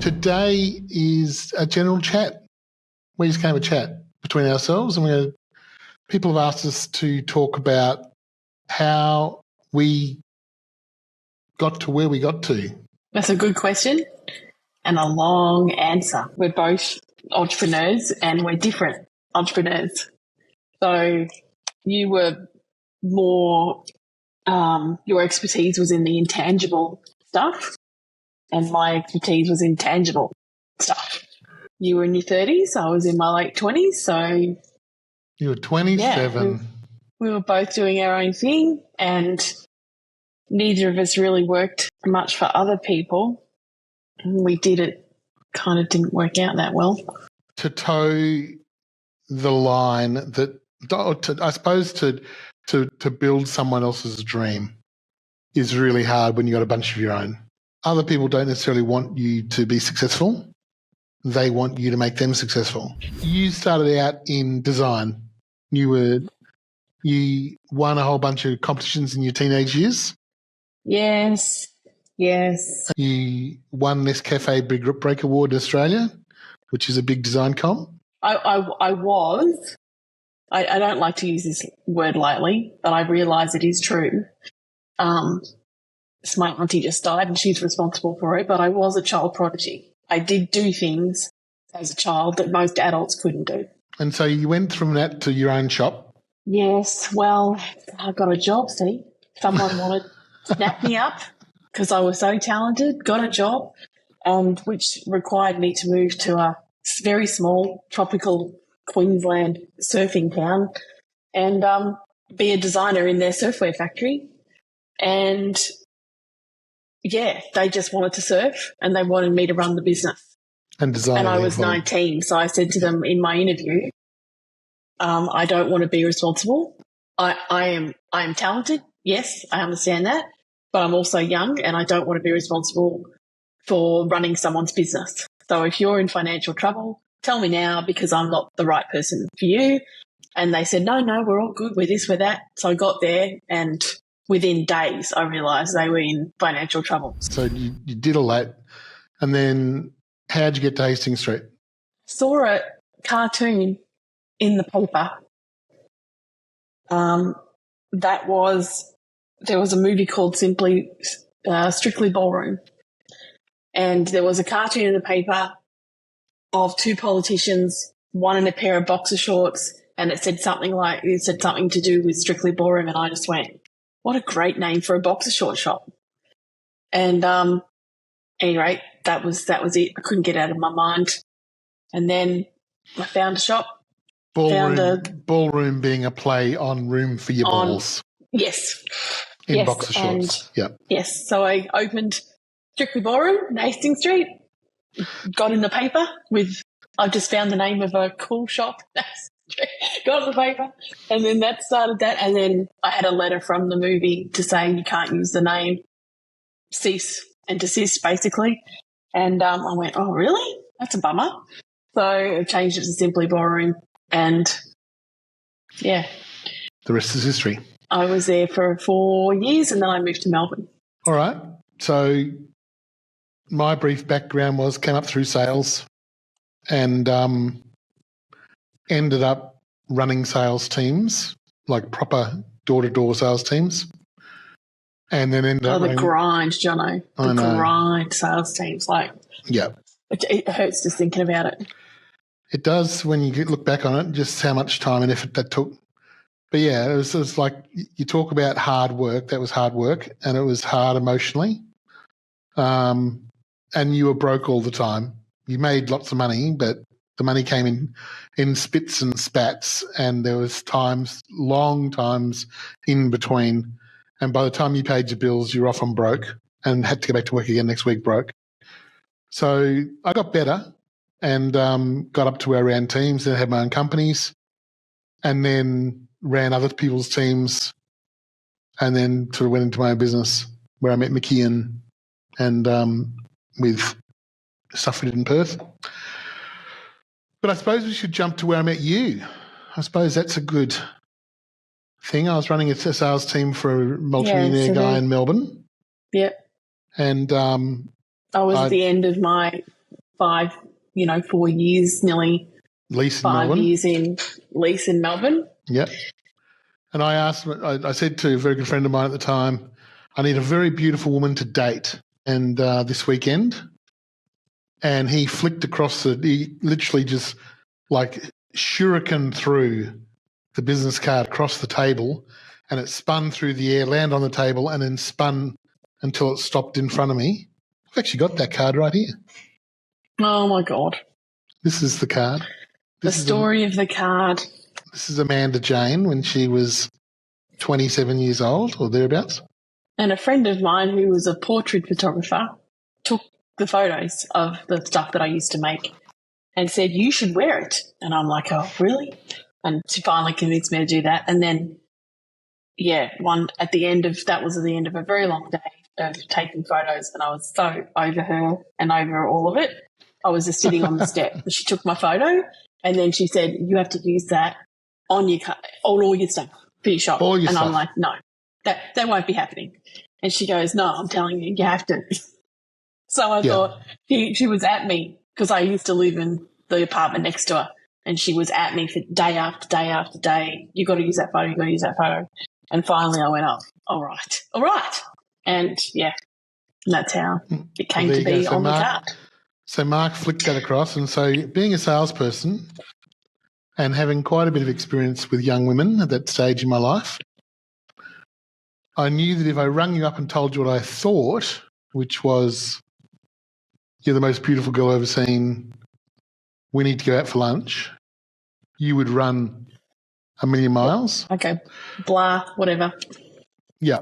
Today is a general chat. We just kind of a chat between ourselves, and people have asked us to talk about how we got to where we got to. That's a good question and a long answer. We're both entrepreneurs and we're different entrepreneurs. So you were more, your expertise was in the intangible stuff and my expertise was in tangible stuff. You were in your 30s, I was in my late 20s. So you were 27. Yeah, we were both doing our own thing and neither of us really worked much for other people. We did it, kind of didn't work out that well. To toe the line that, I suppose, to build someone else's dream is really hard when you've got a bunch of your own. Other people don't necessarily want you to be successful. They want you to make them successful. You started out in design. You won a whole bunch of competitions in your teenage years. Yes. You won this Cafe Break Award in Australia, which is a big design comp. I was. I don't like to use this word lightly, but I realise it is true. My auntie just died and she's responsible for it, but I was a child prodigy. I did do things as a child that most adults couldn't do. And so you went from that to your own shop? Yes. Well, I got a job, see. Someone wanted to snap me up because I was so talented, got a job, and which required me to move to a very small tropical Queensland surfing town and be a designer in their surfwear factory. And yeah, they just wanted to surf and they wanted me to run the business. And design. And I was 19. So I said to them in my interview, I don't want to be responsible. I am talented. Yes, I understand that. But I'm also young and I don't want to be responsible for running someone's business. So if you're in financial trouble, tell me now because I'm not the right person for you. And they said, no, we're all good. We're this, we're that. So I got there and within days I realised they were in financial trouble. So you did all that. And then how'd you get to Hastings Street? Saw a cartoon in the paper. There was a movie called Strictly Ballroom. And there was a cartoon in the paper of two politicians, one in a pair of boxer shorts, and it said something to do with Strictly Ballroom, and I just went, what a great name for a boxer short shop. And anyway, that was it. I couldn't get it out of my mind. And then I found a shop. Ballroom being a play on room for your balls. Yes. In boxer shorts. Yep. Yes. So I opened Strictly Ballroom in Hastings Street, got in the paper I just found the name of a cool shop, got in the paper, and then that started that. And then I had a letter from the movie to say you can't use the name, cease and desist, basically. And I went, oh, really? That's a bummer. So I changed it to Simply Ballroom, and yeah. The rest is history. I was there for 4 years and then I moved to Melbourne. All right. So my brief background came up through sales and ended up running sales teams, like proper door-to-door sales teams. And then ended up the grind, Jono. The grind sales teams. Yeah. It hurts just thinking about it. It does when you look back on it, just how much time and effort that took. But yeah, it was like you talk about hard work. That was hard work, and it was hard emotionally. And you were broke all the time. You made lots of money, but the money came in spits and spats, and there was long times in between. And by the time you paid your bills, you were often broke and had to go back to work again next week broke. So I got better and got up to where I ran teams and had my own companies, and then ran other people's teams, and then sort of went into my own business where I met Mickey and with stuff we did in Perth. But I suppose we should jump to where I met you. I suppose that's a good thing. I was running a sales team for a multimillionaire guy in Melbourne. Yep. And I was at the end of my 4 years, nearly Lease in 5 Melbourne. years in lease in Melbourne. Yep. And I said to a very good friend of mine at the time, I need a very beautiful woman to date and this weekend. And he flicked across he literally just like shuriken through the business card across the table, and it spun through the air, landed on the table, and then spun until it stopped in front of me. I've actually got that card right here. Oh, my God. This is the card. The story of the card. This is Amanda Jane when she was 27 years old or thereabouts. And a friend of mine who was a portrait photographer took the photos of the stuff that I used to make and said, you should wear it. And I'm like, oh, really? And she finally convinced me to do that. And then, that was at the end of a very long day of taking photos, and I was so over her and over all of it. I was just sitting on the step. She took my photo and then she said, you have to use that on all your stuff for your shop. I'm like, no, that won't be happening. And she goes, no, I'm telling you, you have to. So I thought she was at me because I used to live in the apartment next to her, and she was at me for day after day after day. You got to use that photo. You got to use that photo. And finally I went, oh, all right. And that's how it came to be on the card. So Mark flicked that across. And so being a salesperson and having quite a bit of experience with young women at that stage in my life, I knew that if I rung you up and told you what I thought, which was, you're the most beautiful girl I've ever seen, we need to go out for lunch, you would run a million miles. Okay. Blah, whatever. Yeah.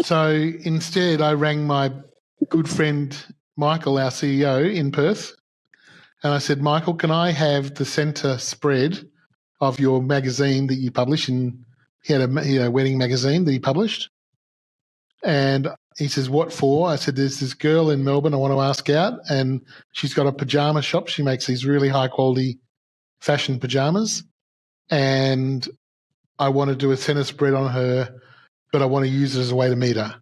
So instead I rang my good friend Michael, our CEO in Perth, and I said, Michael, can I have the centre spread of your magazine that you publish? And he had a wedding magazine that he published. And he says, what for? I said, there's this girl in Melbourne I want to ask out, and she's got a pyjama shop. She makes these really high-quality fashion pyjamas, and I want to do a centre spread on her, but I want to use it as a way to meet her.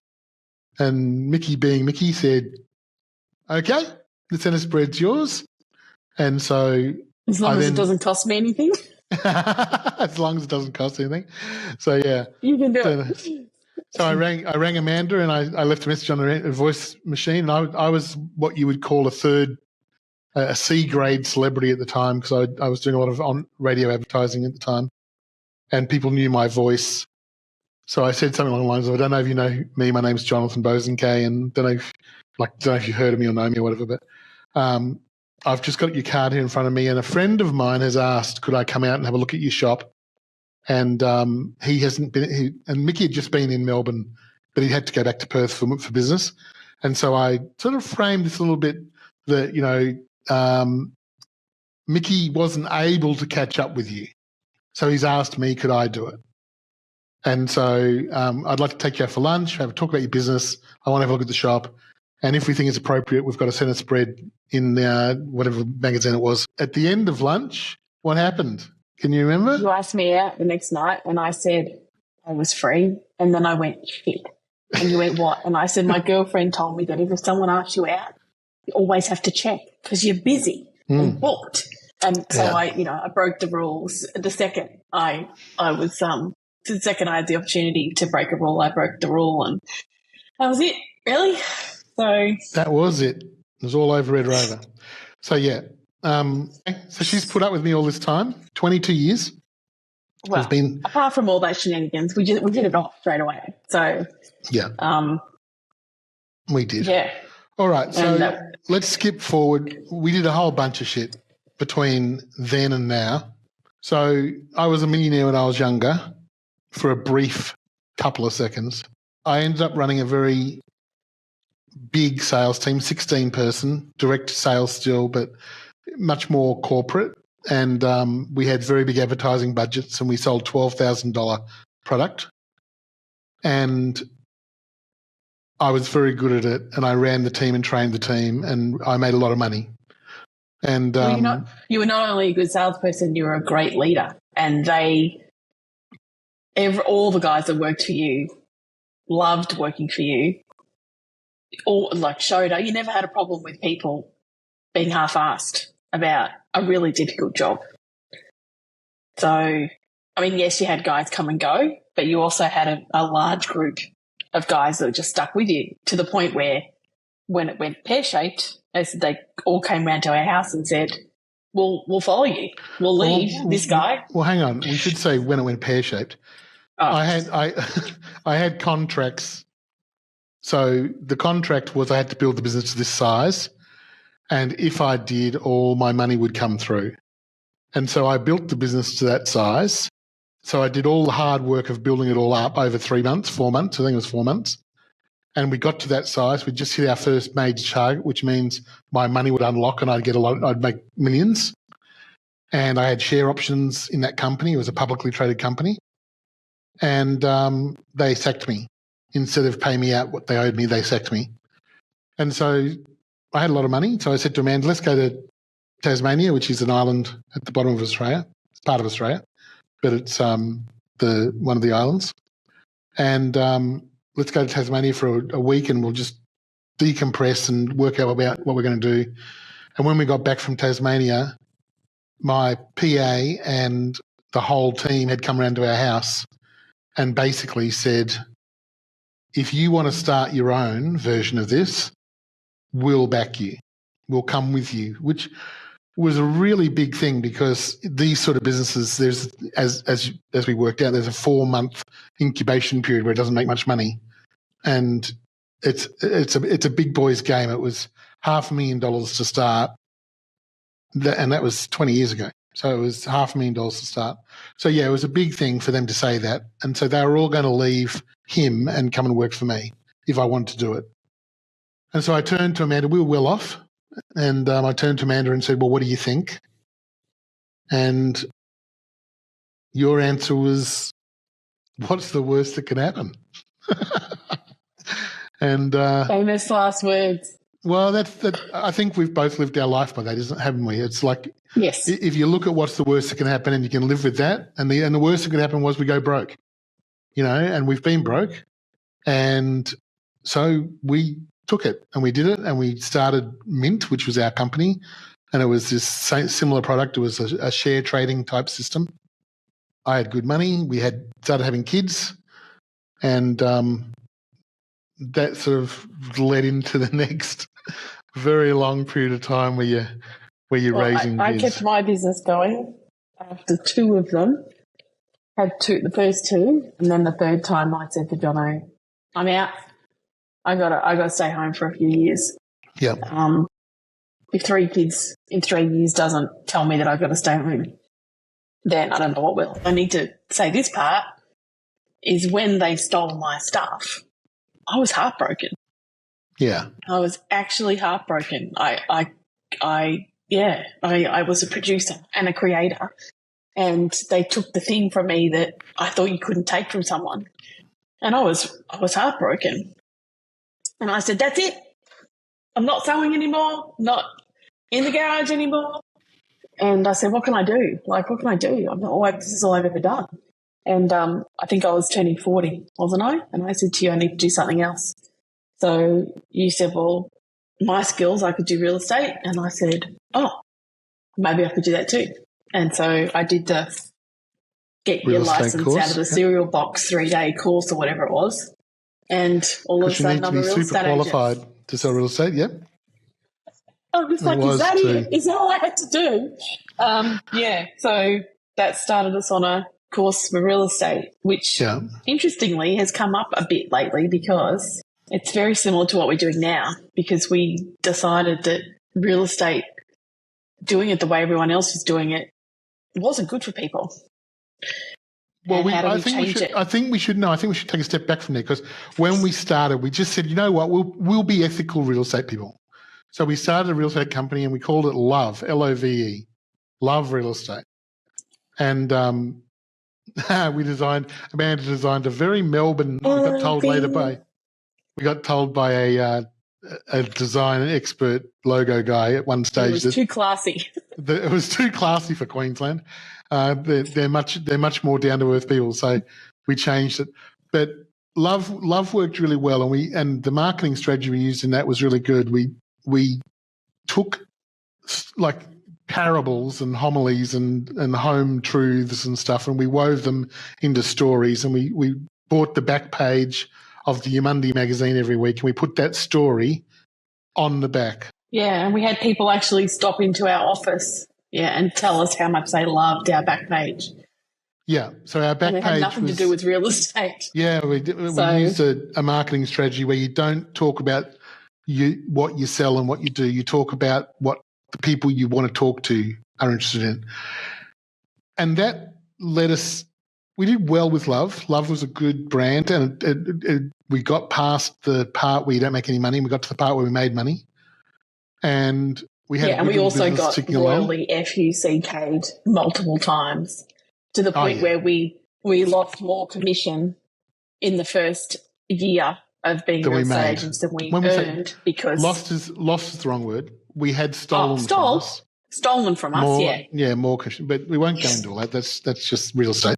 And Mickey, being Mickey, said, okay, the centre spread's yours. And so as long as it doesn't cost me anything. As long as it doesn't cost anything. So, yeah. You can do it. So I rang Amanda and I left a message on a voice machine. And I was what you would call a C-grade celebrity at the time, because I was doing a lot of on radio advertising at the time, and people knew my voice. So I said something along the lines of, I don't know if you know me, my name's Jonathan Bosanquet, and don't know if you've heard of me or know me or whatever, but I've just got your card here in front of me, and a friend of mine has asked, could I come out and have a look at your shop? And he hasn't been, and Mickey had just been in Melbourne, but he had to go back to Perth for business. And so I sort of framed this a little bit that, Mickey wasn't able to catch up with you. So he's asked me, could I do it? And so I'd like to take you out for lunch, have a talk about your business. I want to have a look at the shop. And if we think it's appropriate, we've got a centre spread in whatever magazine it was. At the end of lunch, what happened? Can you remember? You asked me out the next night and I said I was free. And then I went, shit. And you went, what? And I said, my girlfriend told me that if someone asks you out, you always have to check because you're busy and booked. And so I broke the rules. The second I had the opportunity to break a rule, I broke the rule, and that was it, really. So that was it. It was all over Red Rover. So, yeah. So she's put up with me all this time, 22 years. Well, apart from all that shenanigans, we did it off straight away. So, yeah. We did. Yeah. All right. So let's skip forward. We did a whole bunch of shit between then and now. So I was a millionaire when I was younger for a brief couple of seconds. I ended up running a very big sales team, 16-person, direct sales still, but much more corporate. And we had very big advertising budgets, and we sold $12,000 product. And I was very good at it, and I ran the team and trained the team, and I made a lot of money. And you were not only a good salesperson, you were a great leader. And all the guys that worked for you loved working for you. All like showed up. You never had a problem with people being half-assed about a really difficult job. So, I mean, yes, you had guys come and go, but you also had a large group of guys that were just stuck with you to the point where when it went pear-shaped, they all came round to our house and said, we'll follow you. We'll leave this guy. Well, hang on. We should say when it went pear-shaped. Oh. I had contracts. So the contract was I had to build the business to this size, and if I did, all my money would come through. And so I built the business to that size. So I did all the hard work of building it all up over 3 months, 4 months. I think it was 4 months. And we got to that size. We just hit our first major target, which means my money would unlock and I'd make millions. And I had share options in that company. It was a publicly traded company. And they sacked me. Instead of paying me out what they owed me, they sacked me. And so I had a lot of money. So I said to Amanda, let's go to Tasmania, which is an island at the bottom of Australia. It's part of Australia, but it's one of the islands. And let's go to Tasmania for a week and we'll just decompress and work out about what we're going to do. And when we got back from Tasmania, my PA and the whole team had come around to our house and basically said, if you want to start your own version of this, we'll back you. We'll come with you, which was a really big thing because these sort of businesses, there's as we worked out, there's a 4-month incubation period where it doesn't make much money, and it's a big boys game. It was $500,000 to start, and that was 20 years ago. So it was $500,000 to start. So yeah, it was a big thing for them to say that, and so they were all going to leave him and come and work for me if I wanted to do it. And so I turned to Amanda. We were well off. And I turned to Amanda and said, well, what do you think? And your answer was, what's the worst that can happen? And famous last words. Well, that. I think we've both lived our life by that, haven't we? It's like, yes, if you look at what's the worst that can happen and you can live with that, and the worst that could happen was we go broke, and we've been broke. And so we took it and we did it, and we started Mint, which was our company, and it was this similar product. It was a share trading type system. I had good money. We had started having kids, and that sort of led into the next very long period of time where you're raising kids. I kept my business going after 2 of them. Had the first 2, and then the third time I said to Jono, I'm out. I gotta stay home for a few years. Yeah. If 3 kids in 3 years doesn't tell me that I've got to stay home, then I don't know what will. I need to say this part is when they stole my stuff, I was heartbroken. Yeah. I was actually heartbroken. I was a producer and a creator, and they took the thing from me that I thought you couldn't take from someone. And I was heartbroken. And I said, that's it. I'm not sewing anymore, not in the garage anymore. And I said, what can I do? Like, what can I do? This is all I've ever done. And I think I was turning 40, wasn't I? And I said to you, I need to do something else. So you said, well, my skills, I could do real estate. And I said, oh, maybe I could do that too. And so I did the get your license course, out of the cereal box 3-day course or whatever it was. And all of a sudden I'm a real estate agent. You need to be super qualified to sell real estate, yep. I was like, is that it? Is that all I had to do? So that started us on a course for real estate, which interestingly has come up a bit lately because it's very similar to what we're doing now, because we decided that real estate, doing it the way everyone else was doing it, wasn't good for people. Well, I think we should take a step back from there, because when we started, we just said, you know what, we'll be ethical real estate people. So we started a real estate company and we called it Love, Love, Love Real Estate. And Amanda designed a very Melbourne, we got told by a design expert logo guy at one stage. It was too classy. It was too classy for Queensland. They're much more down to earth people, so we changed it. But Love worked really well, and the marketing strategy we used in that was really good. We took like parables and homilies and home truths and stuff, and we wove them into stories, and we bought the back page of the Yamundi magazine every week, and we put that story on the back. Yeah, and we had people actually stop into our office, and tell us how much they loved our back page. Yeah, so our back and it page had nothing to do with real estate. Yeah, we used a marketing strategy where you don't talk about what you sell and what you do. You talk about what the people you want to talk to are interested in. And that led us – we did well with Love. Love was a good brand, and we got past the part where you don't make any money, and we got to the part where we made money. And we had and we also got royally FUCK'd multiple times to the point where we lost more commission in the first year of being real estate agents than we earned because lost is the wrong word. We had stolen from us. Yeah, more commission, but we won't go into all that. That's just real estate.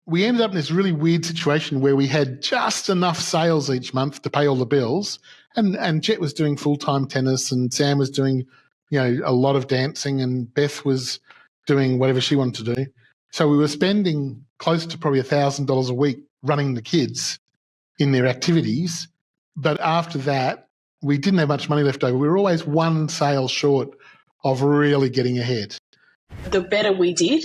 We ended up in this really weird situation where we had just enough sales each month to pay all the bills, and Jet was doing full-time tennis, and Sam was doing, a lot of dancing, and Beth was doing whatever she wanted to do. So we were spending close to probably $1,000 a week running the kids in their activities. But after that, we didn't have much money left over. We were always one sale short of really getting ahead. The better we did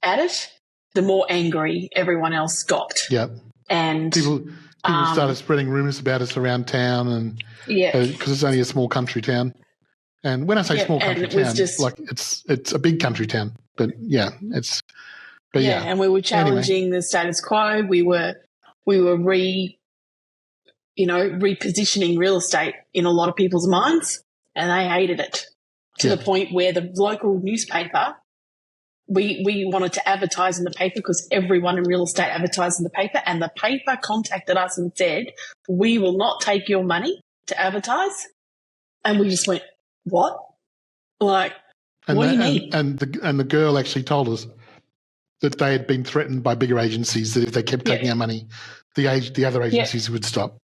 at it, the more angry everyone else got. Yeah. And people started spreading rumours about us around town, and because it's only a small country town. And when I say small country town, it's a big country town. But and we were challenging the status quo. We were repositioning real estate in a lot of people's minds, and they hated it to the point where the local newspaper, we wanted to advertise in the paper because everyone in real estate advertised in the paper, and the paper contacted us and said, "We will not take your money to advertise." And we just went, "What? What do you mean?" And the girl actually told us that they had been threatened by bigger agencies that if they kept taking our money, the other agencies would stop.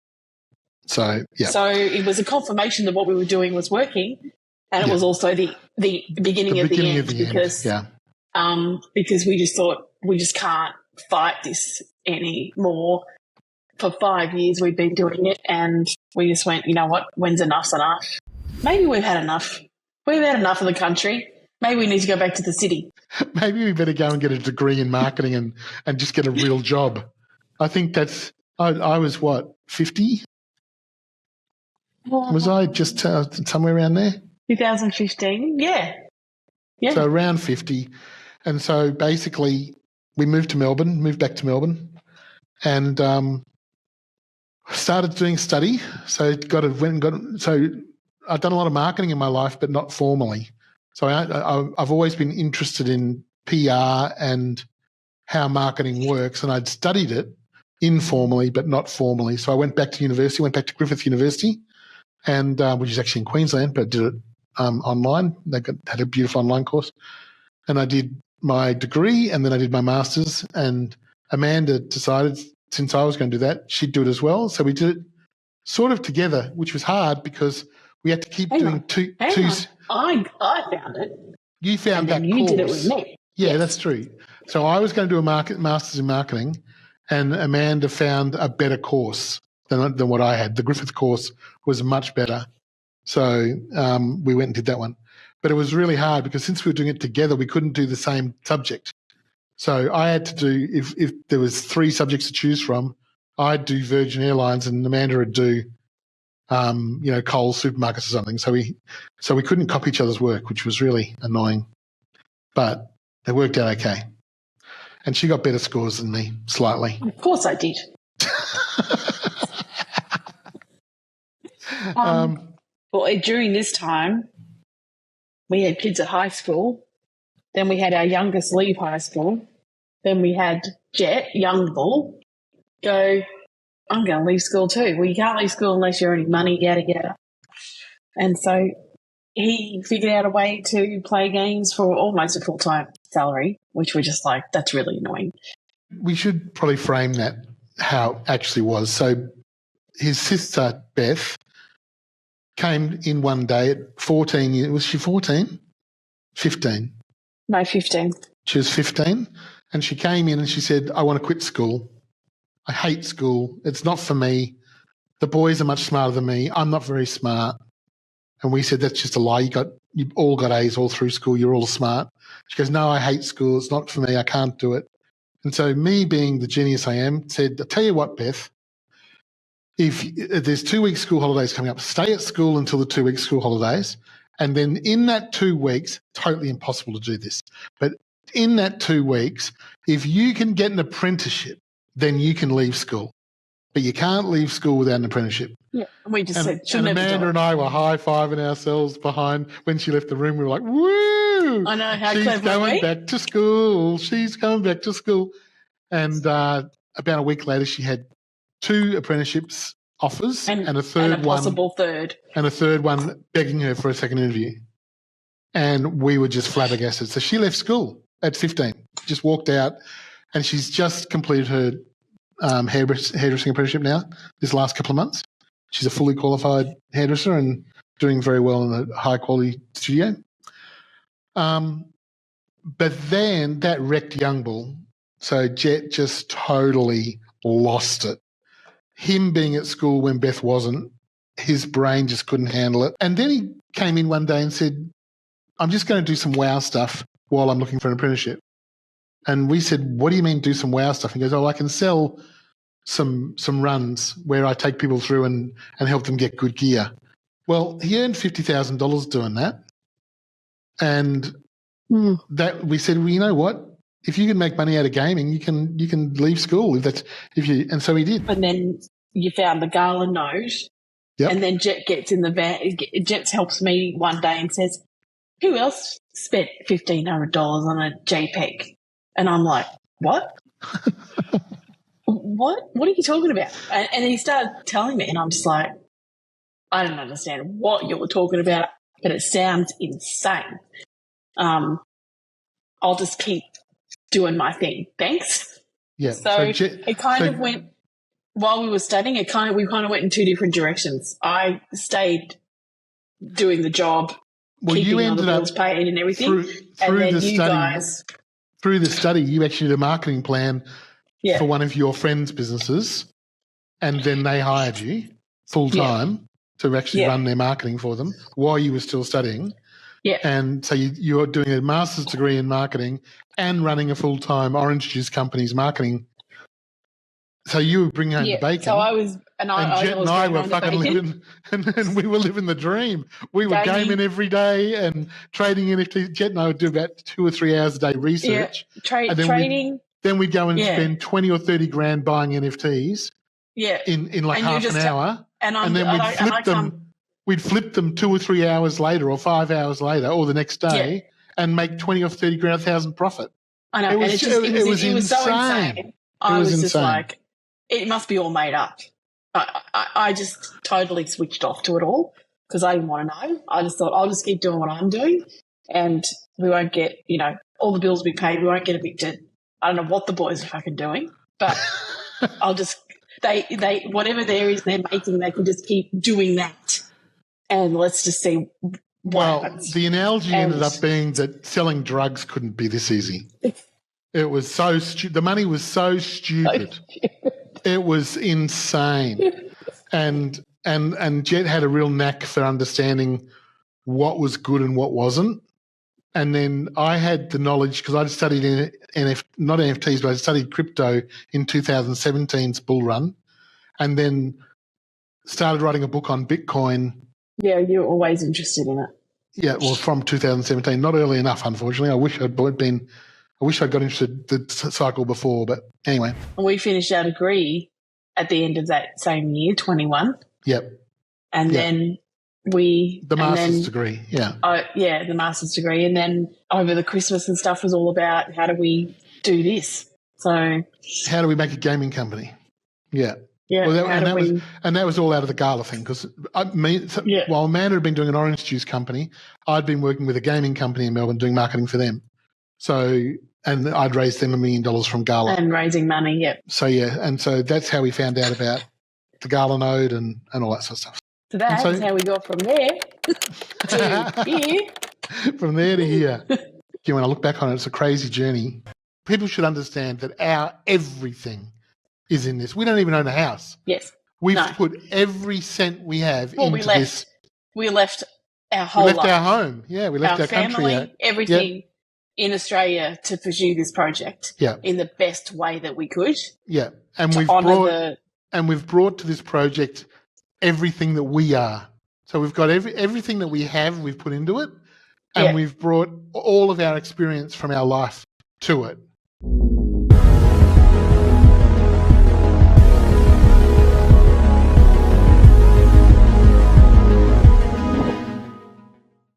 So it was a confirmation that what we were doing was working, and it was also the beginning of the end because we just thought we just can't fight this anymore. For 5 years we've been doing it, and we just went, you know what, when's enough's enough? Maybe we've had enough. We've had enough of the country. Maybe we need to go back to the city. Maybe we better go and get a degree in marketing and just get a real job. I think that's I was, 50? Was I just somewhere around there? 2015, yeah. So around 50. And so basically we moved back to Melbourne, and started doing study. So I've done a lot of marketing in my life, but not formally. So I've always been interested in PR and how marketing works, and I'd studied it informally but not formally. So I went back to university, went back to Griffith University, and which is actually in Queensland, but did it online. They had a beautiful online course. And I did my degree, and then I did my master's, and Amanda decided since I was going to do that, she'd do it as well. So we did it sort of together, which was hard because we had to keep doing two. I found it. You found that you course. Did it with me. Yeah, that's true. So I was going to do a master's in marketing, and Amanda found a better course than what I had. The Griffith course was much better. So we went and did that one. But it was really hard because since we were doing it together, we couldn't do the same subject. So I had to do, if there was 3 subjects to choose from, I'd do Virgin Airlines and Amanda would do Coles supermarkets or something. So we couldn't copy each other's work, which was really annoying. But it worked out okay. And she got better scores than me, slightly. Of course I did. During this time, we had kids at high school. Then we had our youngest leave high school. Then we had Jet, young bull, go, "I'm going to leave school too." Well, you can't leave school unless you're earning money, yada, yada. And so he figured out a way to play games for almost a full-time salary, which we're just like, that's really annoying. We should probably frame that how it actually was. So his sister, Beth, came in one day at 14 years. Was she 14? 15. No, 15. She was 15, and she came in and she said, I want to quit school. I hate school. It's not for me. The boys are much smarter than me. I'm not very smart. And we said, that's just a lie. You all got A's all through school. You're all smart. She goes, no, I hate school. It's not for me. I can't do it. And so me being the genius I am said, I'll tell you what, Beth, if there's 2 weeks school holidays coming up, stay at school until the 2 weeks school holidays. And then in that 2 weeks, totally impossible to do this, but in that 2 weeks, if you can get an apprenticeship, then you can leave school. But you can't leave school without an apprenticeship. Yeah, we just said she'll and never Amanda do it. and I were high-fiving ourselves behind when she left the room. We were like, woo! I know, how She's clever are going we? back to school. She's going back to school. And about a week later, she had 2 apprenticeships offers and a third and a possible third. And a third one begging her for a second interview. And we were just flabbergasted. So she left school at 15, just walked out, and she's just completed her hairdressing apprenticeship now this last couple of months. She's a fully qualified hairdresser and doing very well in a high-quality studio. But then that wrecked Young Bull. So Jet just totally lost it. Him being at school when Beth wasn't, his brain just couldn't handle it. And then he came in one day and said, I'm just going to do some wow stuff while I'm looking for an apprenticeship. And we said, what do you mean do some wow stuff? He goes, I can sell some runs where I take people through and help them get good gear. Well, he earned $50,000 doing that. And that we said, well, you know what? If you can make money out of gaming, you can leave school and so he did. And then you found the gala note. Yep. And then Jet gets in the van. Jet helps me one day and says, who else spent $1,500 on a JPEG? And I'm like, what? What are you talking about? And he started telling me, and I'm just like, I don't understand what you're talking about, but it sounds insane. I'll just keep doing my thing. Thanks. Yeah. So it kind of went, while we were studying, we kind of went in 2 different directions. I stayed doing the job, keeping all the bills paid and everything. And then you guys... Through the study, you actually did a marketing plan for one of your friends' businesses, and then they hired you full-time to actually run their marketing for them while you were still studying. Yeah. And so you're doing a master's degree in marketing and running a full-time orange juice company's marketing. So you were bringing home the bacon. So I was, and Jet and I were fucking living, and we were living the dream. We were gaming every day and trading NFTs. Jet and I would do about 2 or 3 hours a day research. Yeah, trading. Then we'd go and spend 20 or 30 grand buying NFTs. Yeah. In like half an hour. And then we'd flip them. We'd flip them 2 or 3 hours later or 5 hours later or the next day and make 20 or 30 grand, 1,000 profit. I know. It was so insane. I was just like, it must be all made up. I just totally switched off to it all because I didn't want to know. I just thought I'll just keep doing what I'm doing and we won't get, all the bills will be paid. We won't get evicted. I don't know what the boys are fucking doing, but I'll just, they whatever there is they're making, they can just keep doing that. And let's just see what happens. The analogy ended up being that selling drugs couldn't be this easy. It was so stupid. The money was so stupid. It was insane. And Jet had a real knack for understanding what was good and what wasn't. And then I had the knowledge because I'd studied not NFTs, but I studied crypto in 2017's bull run and then started writing a book on Bitcoin. Yeah, you're always interested in it. Yeah, well, from 2017. Not early enough, unfortunately. I wish I'd got into the cycle before, but anyway. And we finished our degree at the end of that same year, 21. Yep. And then the master's degree, the master's degree. And then over the Christmas and stuff was all about how do we do this? So how do we make a gaming company? Yeah. Yeah. Well, that was all out of the gala thing because while Amanda had been doing an orange juice company, I'd been working with a gaming company in Melbourne doing marketing for them. So, and I'd raised them $1 million from gala. And raising money, So, and so that's how we found out about the gala node and all that sort of stuff. So that is how we got from there to here. From there to here. When I look back on it, it's a crazy journey. People should understand that our everything is in this. We don't even own a house. Yes. We've put every cent we have into this. We left our whole life. We left our home. Yeah, we left our family, country. Everything in Australia to pursue this project in the best way that we could. Yeah. And we've brought to this project everything that we are. So we've got everything that we have, we've put into it, and we've brought all of our experience from our life to it.